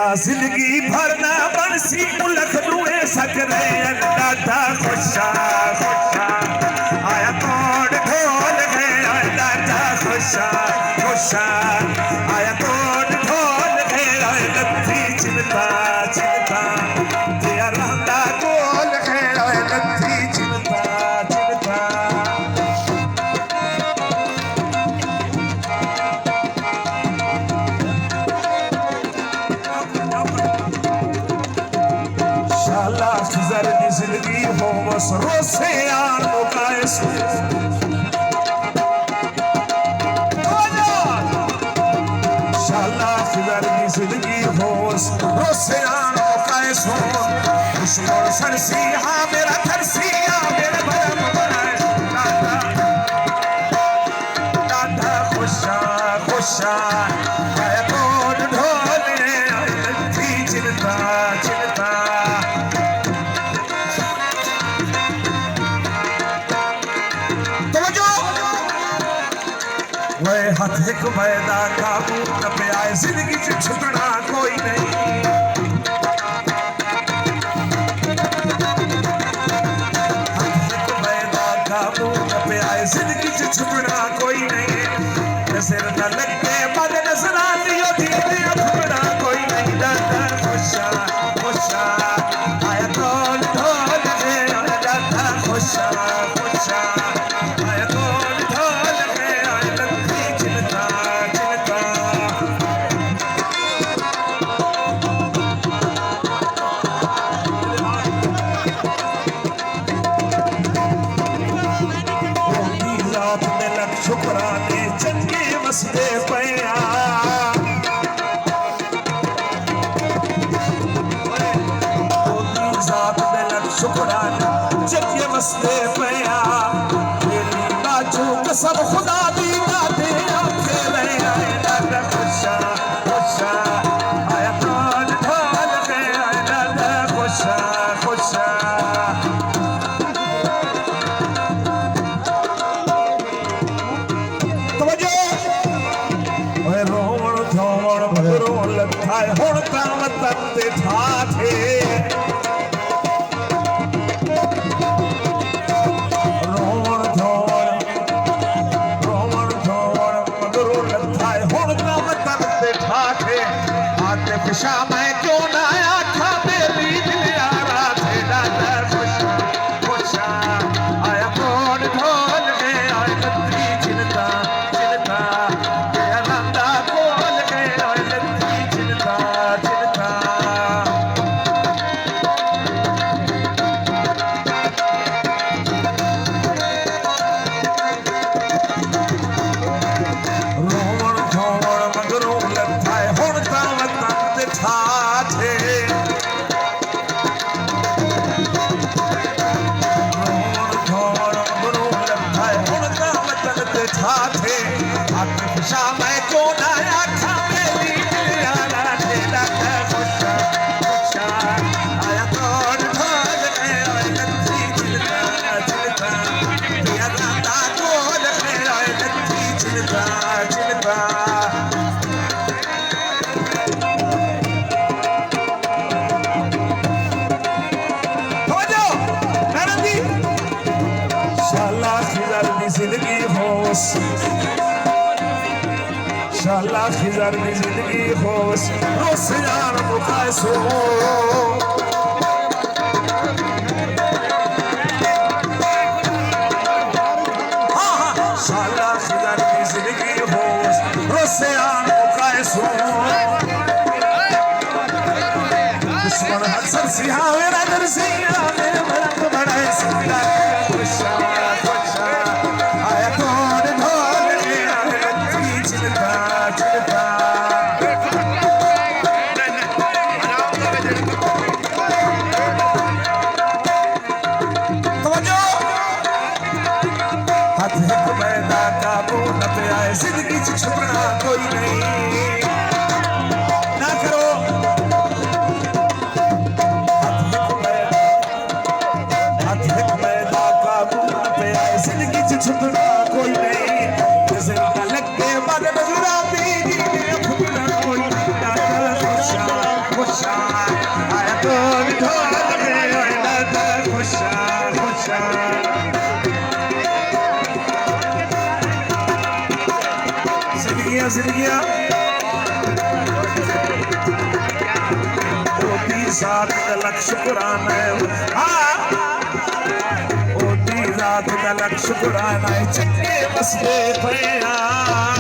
जिंदगी भरना बंसी मुलक दुए सकरे डाटा खुशा खुशा आया तोड़ ढोल गया डाटा खुशा खुशा आया तोड़ ढोल गया लत्थी चिंता चिंता दिया रहता गोल गया लत्थी चिंता चिंता जिंदगी हो बस रोसे आनो कायस शाला फिगर की जिंदगी हो बस रोसे आनो कायस हो दुश्मन सरसी हाँ मेरा थरसी हाँ मेरे भरम बनाए डाटा खुशा खुशा आया तोड़ ढोले लत्थी चिंता चिंता हथ एक मैदा काबू न पे आए जिंदगी से छुटना कोई नहीं हथ एक मैदा काबू न पे आए जिंदगी से छुटना कोई नहीं नजर न लग के मद नजर आती धीरे छुटना कोई नहीं डाटा खुशा खुशा आया ढोल ढोल डाटा खुशा खुशा आया ढोल ढोल शुक्राने चंगे मसले पया जात दिलक शुक्राने चंगे मसले पया मेरी बाजू कसम खुदा दी बातें आंखें रहे आए डाटा खुशा खुशा आया ढोल ढोल गया डाटा खुशा खुशा हुण काम तत्ते ठाठे रोवण धोवण मगरो लथाए हुण काम तत्ते ठाठे आते पिछा मैं क्यों ना आखा मेरी यारा थे डाटा खुशा खुशा आया तोड़ ढोल गया लत्थी चिंता चिंता गया रंदा खोल गया लत्थी चिंता चिंता रोवण धोवण मगरो लथाए हुण काम तत्ते ठाठे रोवण धोवण मगरो लथाए हुण काम तत्ते ठाठे आते पिछा मैं क्यों ना आखा मेरी यारा थे डाटा खुशा खुशा आया तोड़ ढोल गया लत्थी चिंता चिंता दिया राता गोल गया लत्थी चिंता चिंता शाला खिजर की जिंदगी होश शाला खिजर की जिंदगी होश रोसियान मुकायसो हाँ हाँ शाला खिजर की जिंदगी होश रोसियान मुकायसो दुश्मन अक्सर सिहा मेरा दरसिया मेरे भरम बढ़ाए सिंगा खुशा खुशा आया तोड़ ढोल गया लत्थी चिंता चिंता हथ एक मैदा काबू न पे आए जिंदगी से छुपना कोई नहीं ना करो जिंदगी से छुपना कोई नहीं नजर न लग के मद नजर आती जिंदगियां ओदी जात दा लख शुकराना है ओदी जात दा लख शुकराना है चंगे मसले पे